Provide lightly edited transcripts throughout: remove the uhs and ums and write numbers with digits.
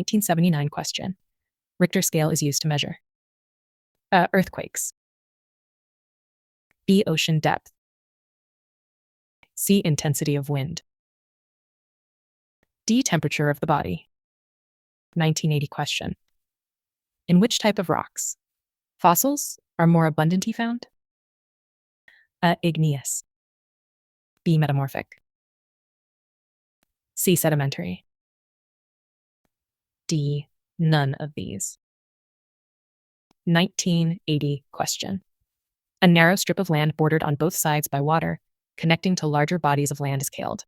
1979 question. Richter scale is used to measure earthquakes. B. Ocean depth. C. Intensity of wind. D. Temperature of the body. 1980 question. In which type of rocks fossils are more abundantly found? Igneous. B. Metamorphic. C. Sedimentary. D. None of these. 1980 question. A narrow strip of land bordered on both sides by water, connecting to larger bodies of land is called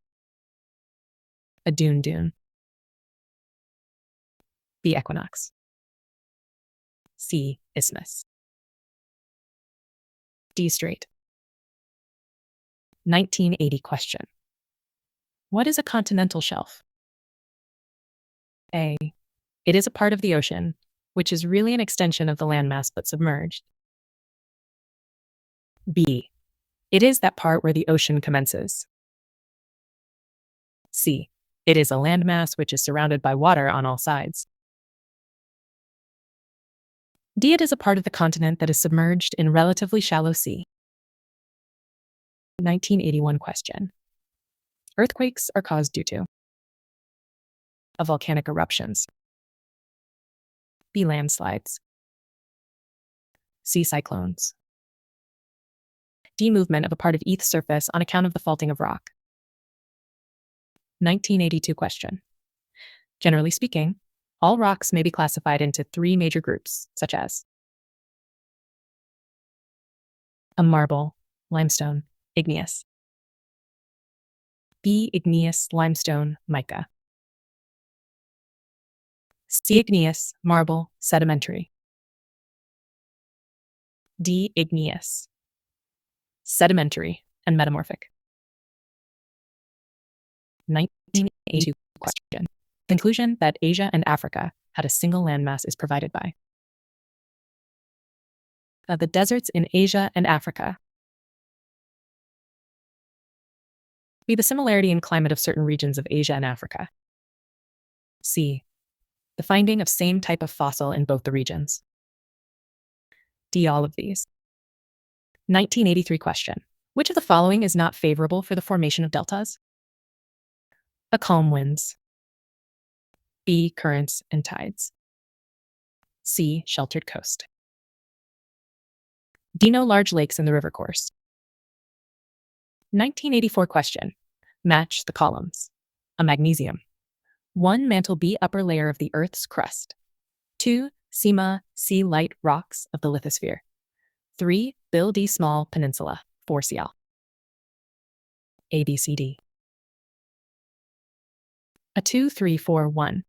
a dune. B. Equinox. C. Isthmus. D. Strait. 1980 question. What is a continental shelf? A. It is a part of the ocean, which is really an extension of the landmass but submerged. B. It is that part where the ocean commences. C. It is a landmass which is surrounded by water on all sides. D. It is a part of the continent that is submerged in relatively shallow sea. 1981 question. Earthquakes are caused due to volcanic eruptions. B. Landslides. C. Cyclones. D. Movement of a part of Earth's surface on account of the faulting of rock. 1982 question. Generally speaking, all rocks may be classified into three major groups, such as a marble, limestone, igneous. B. Igneous, limestone, mica. C. Igneous, marble, sedimentary. D. Igneous, sedimentary, and metamorphic. 1982 question. Conclusion that Asia and Africa had a single landmass is provided by the deserts in Asia and Africa. B. The similarity in climate of certain regions of Asia and Africa. C. The finding of same type of fossil in both the regions. D. All of these. 1983 question. Which of the following is not favorable for the formation of deltas? A. Calm winds. B. Currents and tides. C. Sheltered coast. D. No large lakes in the river course. 1984 question. Match the columns. A magnesium. 1. Mantle B. Upper layer of the Earth's crust. 2. Sima C. Light rocks of the lithosphere. 3. Bill D. Small peninsula. 4. Cl. A, B, C, D. A 2, 3, 4, 1.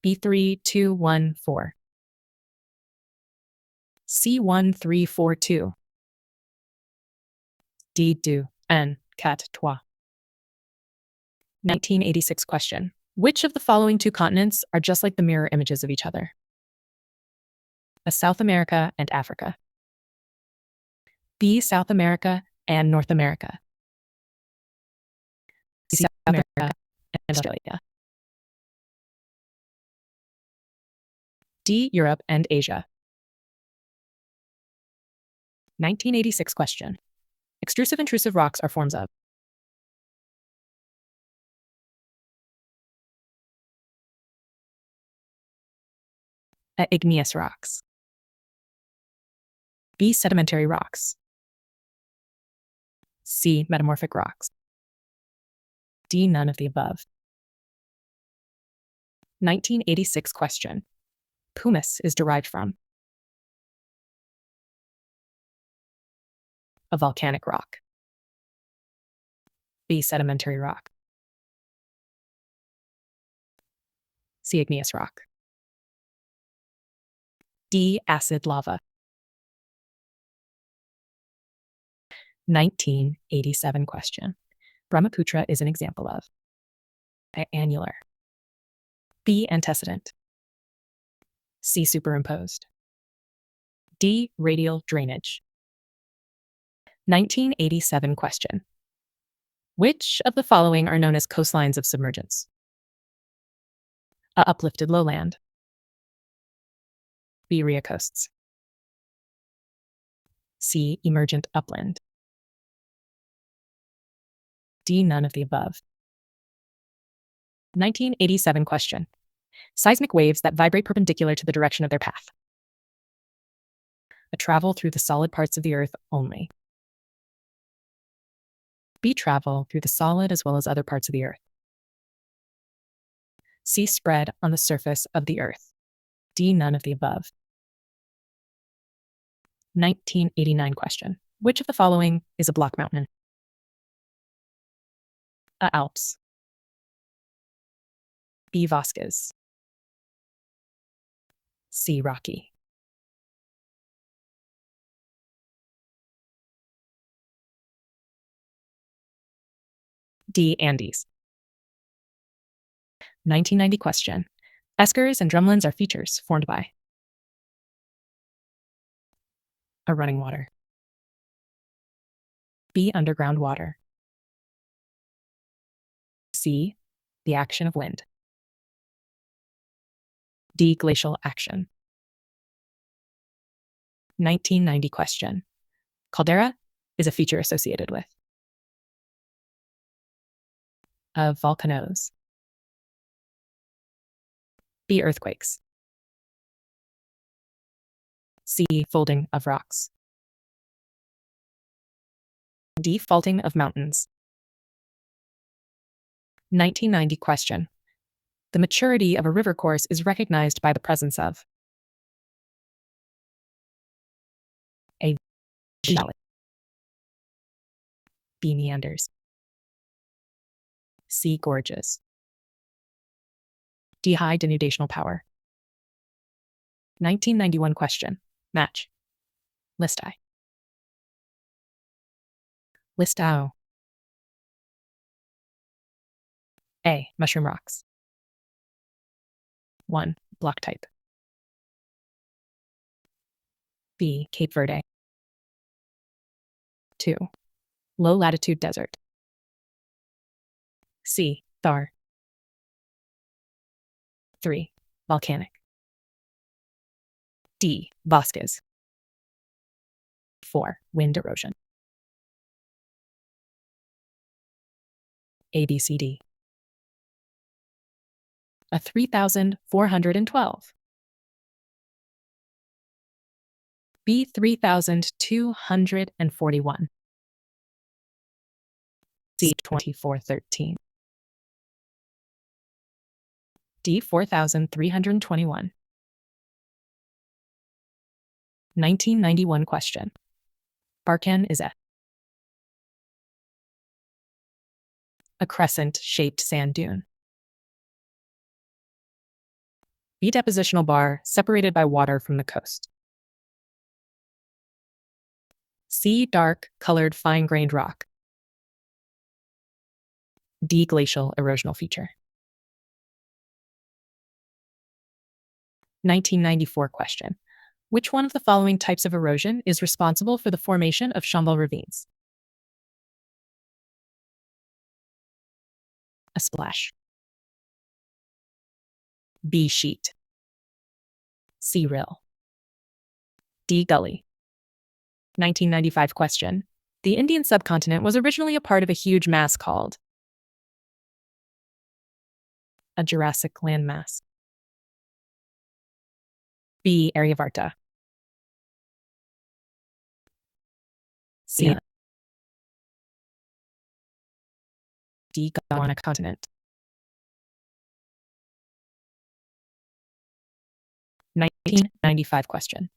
B 3, 2, 1, 4. C 1, 3, 4, 2. D 2, N, 4, 3. 1986 question. Which of the following two continents are just like the mirror images of each other? A. South America and Africa. B. South America and North America. C. South America and Australia. D. Europe and Asia. 1986 question. Extrusive intrusive rocks are forms of A. Igneous rocks. B. Sedimentary rocks. C. Metamorphic rocks. D. None of the above. 1986 question. Pumice is derived from a volcanic rock. B. Sedimentary rock. C. Igneous rock. D. Acid lava. 1987 question. Brahmaputra is an example of A. Annular. B. Antecedent. C. Superimposed. D. Radial drainage. 1987 question. Which of the following are known as coastlines of submergence? A uplifted lowland. B. Ria coasts. C. Emergent upland. D. None of the above. 1987 question. Seismic waves that vibrate perpendicular to the direction of their path. A travel through the solid parts of the earth only. B. Travel through the solid as well as other parts of the earth. C. Spread on the surface of the earth. D. None of the above. 1989 question. Which of the following is a block mountain? A. Alps. B. Vosges. C. Rocky. D. Andes. 1990 question. Eskers and drumlins are features formed by a running water. B. Underground water. C. The action of wind. D. Glacial action. 1990 question. Caldera is a feature associated with of volcanoes. B. Earthquakes. C. Folding of rocks. D. Faulting of mountains. 1990 question. The maturity of a river course is recognized by the presence of A. Valley. B. Meanders. C. Gorges. D. High denudational power. 1991 question. Match. List I. List O. A. Mushroom rocks. 1. Block type. B. Cape Verde. 2. Low latitude desert. C. Thar. 3. Volcanic. D. Vosges. 4. Wind erosion. A, B, C, D. A 3,412. B. 3,241. C. 2,413. D. 4,321. 1991 question. Barkan is a crescent-shaped sand dune. B. Depositional bar separated by water from the coast. C. Dark-colored fine-grained rock. D. Glacial erosional feature. 1994 question. Which one of the following types of erosion is responsible for the formation of Chambal ravines? A splash. B. Sheet. C. Rill. D. Gully. 1995 question. The Indian subcontinent was originally a part of a huge mass called a Jurassic landmass. B. Aryavarta. C. D. Gondwana continent. 1995 question.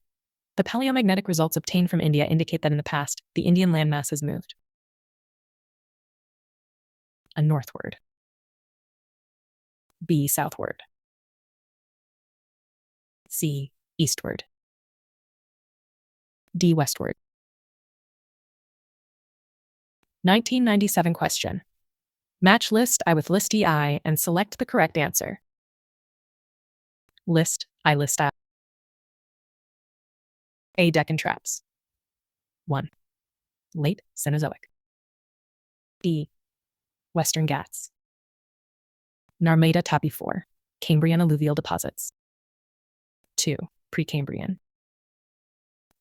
The paleomagnetic results obtained from India indicate that in the past, the Indian landmass has moved a northward. B. Southward. C. Eastward. D. Westward. 1997 question. Match list I with list I and select the correct answer. List I, list I. A. Deccan Traps. 1. Late Cenozoic. B. Western Ghats. Narmada Tapi 4. Cambrian alluvial deposits. 2. Precambrian.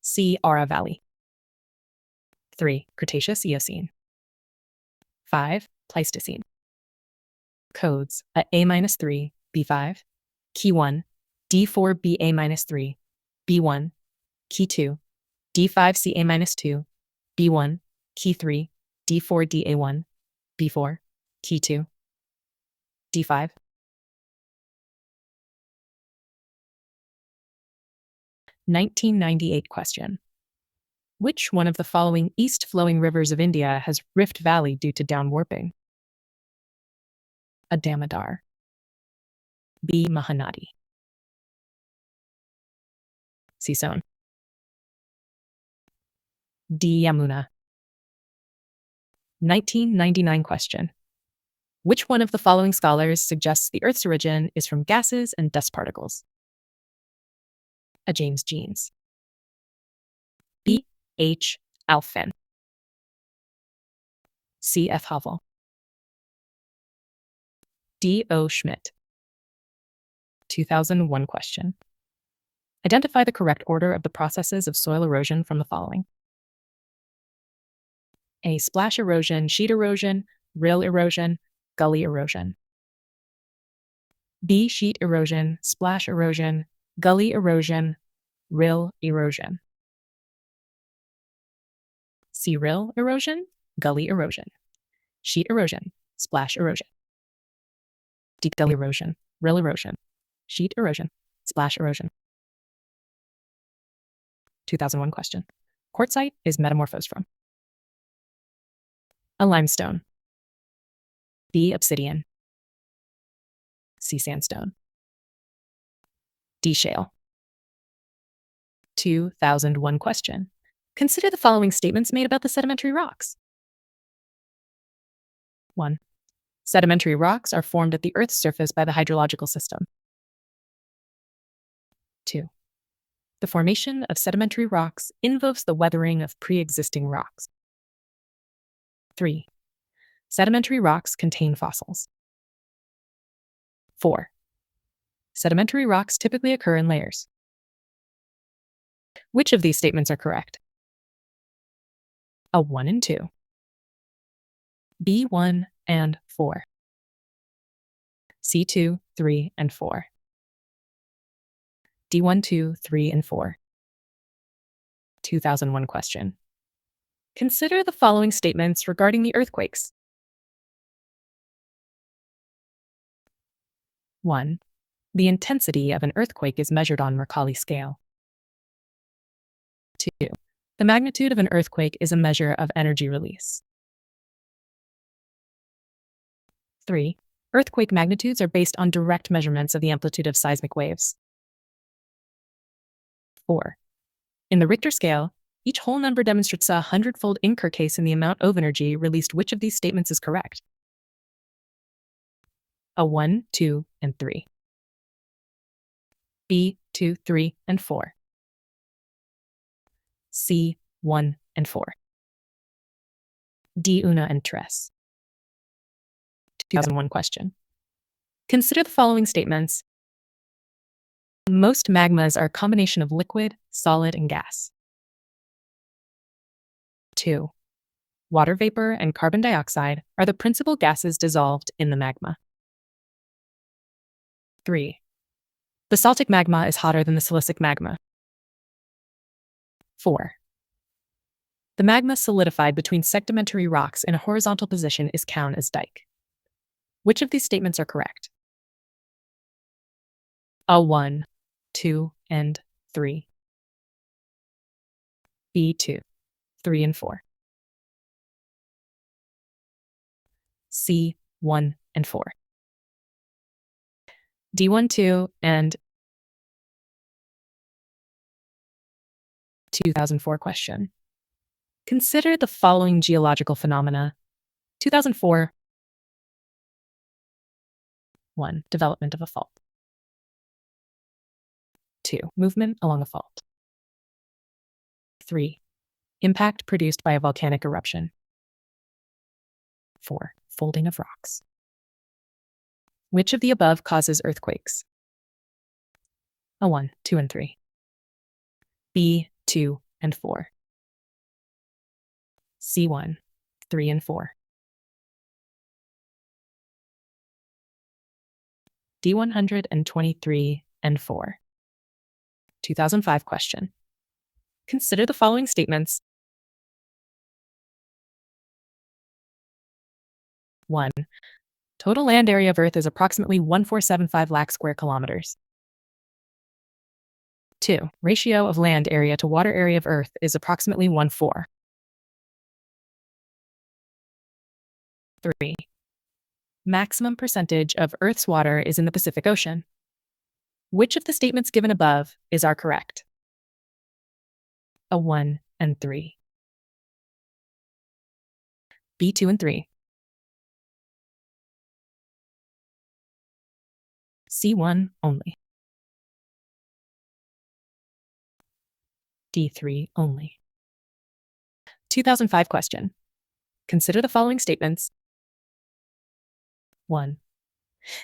C. Aura Valley. 3. Cretaceous Eocene. 5. Pleistocene. Codes at A-3, B5, Key 1, D4, BA-3, B1, Key 2, D5, CA-2, B1, Key 3, D4, DA1, B4, Key 2, D5. (1998) question. Which one of the following east-flowing rivers of India has Rift Valley due to downwarping? A Damodar. B. Mahanadi. C. Son. D. Yamuna. 1999 question. Which one of the following scholars suggests the Earth's origin is from gases and dust particles? A. James Jeans. B. H. Alphen. C. F. Havel. D. O. Schmidt. 2001 question. Identify the correct order of the processes of soil erosion from the following. A. Splash erosion, sheet erosion, rill erosion, gully erosion. B. Sheet erosion, splash erosion, gully erosion, rill erosion. C. Rill erosion, gully erosion, sheet erosion, splash erosion. D. Gully erosion, rill erosion, sheet erosion, splash erosion. 2001 question. Quartzite is metamorphosed from a limestone. B. Obsidian. C. Sandstone. D. Shale. 2001 question. Consider the following statements made about the sedimentary rocks. 1. Sedimentary rocks are formed at the Earth's surface by the hydrological system. 2. The formation of sedimentary rocks involves the weathering of pre-existing rocks. 3. Sedimentary rocks contain fossils. 4. Sedimentary rocks typically occur in layers. Which of these statements are correct? A. 1 and 2. B. 1 and 4. C. 2, 3, and 4. D. 1, 2, 3, and 4. 2001 question. Consider the following statements regarding the earthquakes. 1. The intensity of an earthquake is measured on Mercalli scale. 2. The magnitude of an earthquake is a measure of energy release. 3. Earthquake magnitudes are based on direct measurements of the amplitude of seismic waves. 4. In the Richter scale, each whole number demonstrates a 100-fold increase in the amount of energy released. Which of these statements is correct? A. 1, 2, and 3. B. 2, 3, and 4. C. 1 and 4. D. Una and 3. 2001 question. Consider the following statements. Most magmas are a combination of liquid, solid, and gas. 2. Water vapor and carbon dioxide are the principal gases dissolved in the magma. 3. Basaltic magma is hotter than the silicic magma. 4. The magma solidified between sedimentary rocks in a horizontal position is known as dike. Which of these statements are correct? A. 1, 2, and 3. B. 2, 3, and 4. C. 1 and 4. D. 1, 2, and 2004 question. Consider the following geological phenomena. 2004. 1. Development of a fault. 2. Movement along a fault. 3. Impact produced by a volcanic eruption. 4. Folding of rocks. Which of the above causes earthquakes? A1, 2, and 3. B, 2, and 4. C1, 3, and 4. D123 and 4. 2005 question. Consider the following statements. 1. Total land area of Earth is approximately 1475 lakh square kilometers. 2. Ratio of land area to water area of Earth is approximately 1:4. 3. Maximum percentage of Earth's water is in the Pacific Ocean. Which of the statements given above is are correct? A1 and 3. B2 and 3. C1 only. D3 only. 2005 question. Consider the following statements. 1.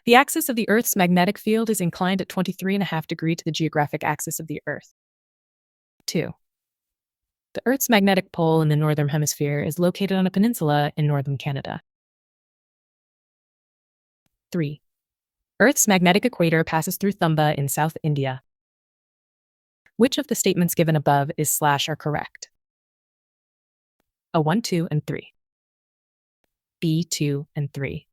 The axis of the Earth's magnetic field is inclined at 23.5 degrees to the geographic axis of the Earth. 2. The Earth's magnetic pole in the northern hemisphere is located on a peninsula in northern Canada. 3. Earth's magnetic equator passes through Thumba in South India. Which of the statements given above is / are correct? A1, 2, and 3. B2 and 3.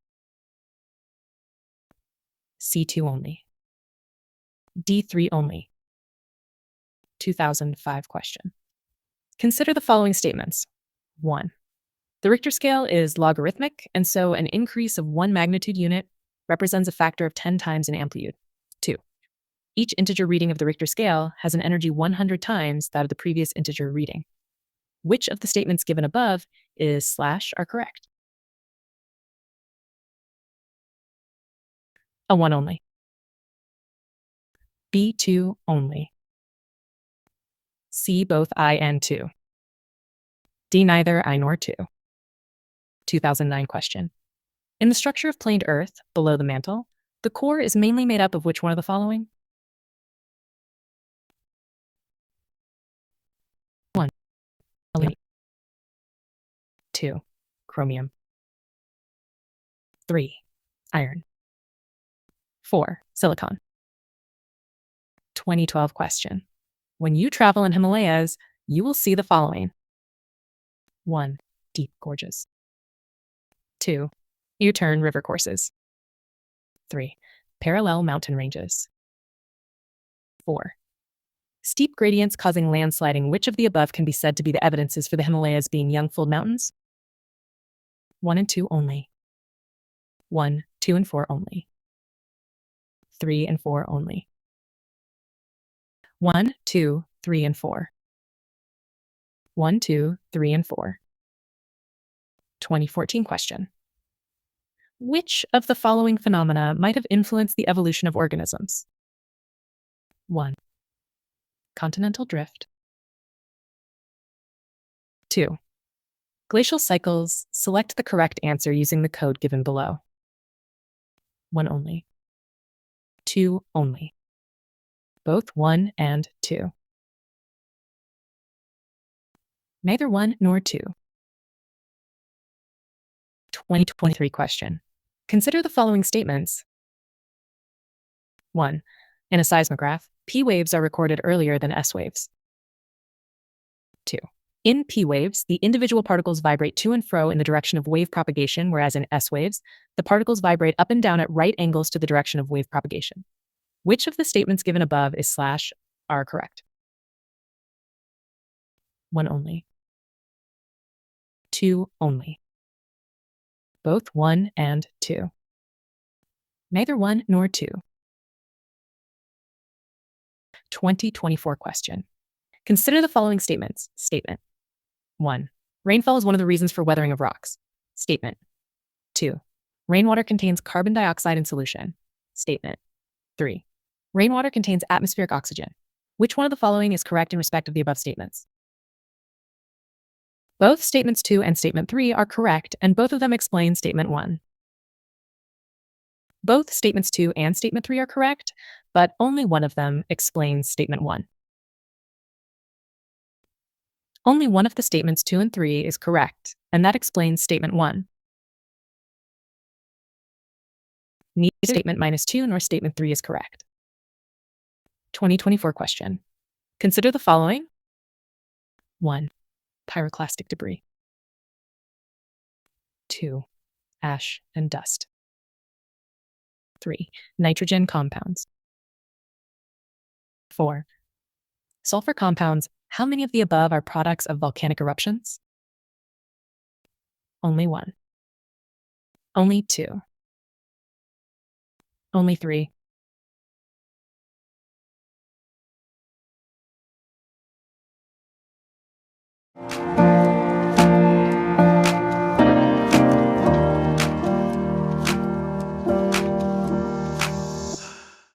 C2 only. D3 only. 2005 question. Consider the following statements. 1. The Richter scale is logarithmic, and so an increase of 1 magnitude unit represents a factor of 10 times in amplitude. 2. Each integer reading of the Richter scale has an energy 100 times that of the previous integer reading. Which of the statements given above is / are correct? A1 only. B2 only. C both I and 2. D neither I nor 2. 2009 question. In the structure of planed Earth, below the mantle, the core is mainly made up of which one of the following? 1. Aluminum. 2. Chromium. 3. Iron. 4. Silicon. 2012 question. When you travel in Himalayas, you will see the following. 1. Deep gorges. 2. U-turn river courses. 3. Parallel mountain ranges. 4. Steep gradients causing landsliding. Which of the above can be said to be the evidences for the Himalayas being young fold mountains? 1 and 2 only. 1, 2, and 4 only. 3 and 4 only. 1, 2, 3, and 4. 1, 2, 3, and 4. 2014 question. Which of the following phenomena might have influenced the evolution of organisms? 1. Continental drift. 2. Glacial cycles. Select the correct answer using the code given below. 1 only. 2 only. Both 1 and 2. Neither 1 nor 2. 2023 question. Consider the following statements. 1. In a seismograph, P waves are recorded earlier than S waves. 2. In P waves, the individual particles vibrate to and fro in the direction of wave propagation, whereas in S waves, the particles vibrate up and down at right angles to the direction of wave propagation. Which of the statements given above is / are correct? 1 only. 2 only. Both 1 and 2. Neither 1 nor 2. 2024 question. Consider the following statements. Statement. 1. Rainfall is one of the reasons for weathering of rocks. Statement. 2. Rainwater contains carbon dioxide in solution. Statement. 3. Rainwater contains atmospheric oxygen. Which one of the following is correct in respect of the above statements? Both statements 2 and statement 3 are correct, and both of them explain statement 1. Both statements 2 and statement 3 are correct, but only one of them explains statement 1. Only one of the statements 2 and 3 is correct, and that explains statement 1. Neither statement -2 nor statement 3 is correct. 2024 question. Consider the following. 1. Pyroclastic debris. 2. Ash and dust. 3. Nitrogen compounds. 4. Sulfur compounds. How many of the above are products of volcanic eruptions? Only 1. Only 2. Only 3.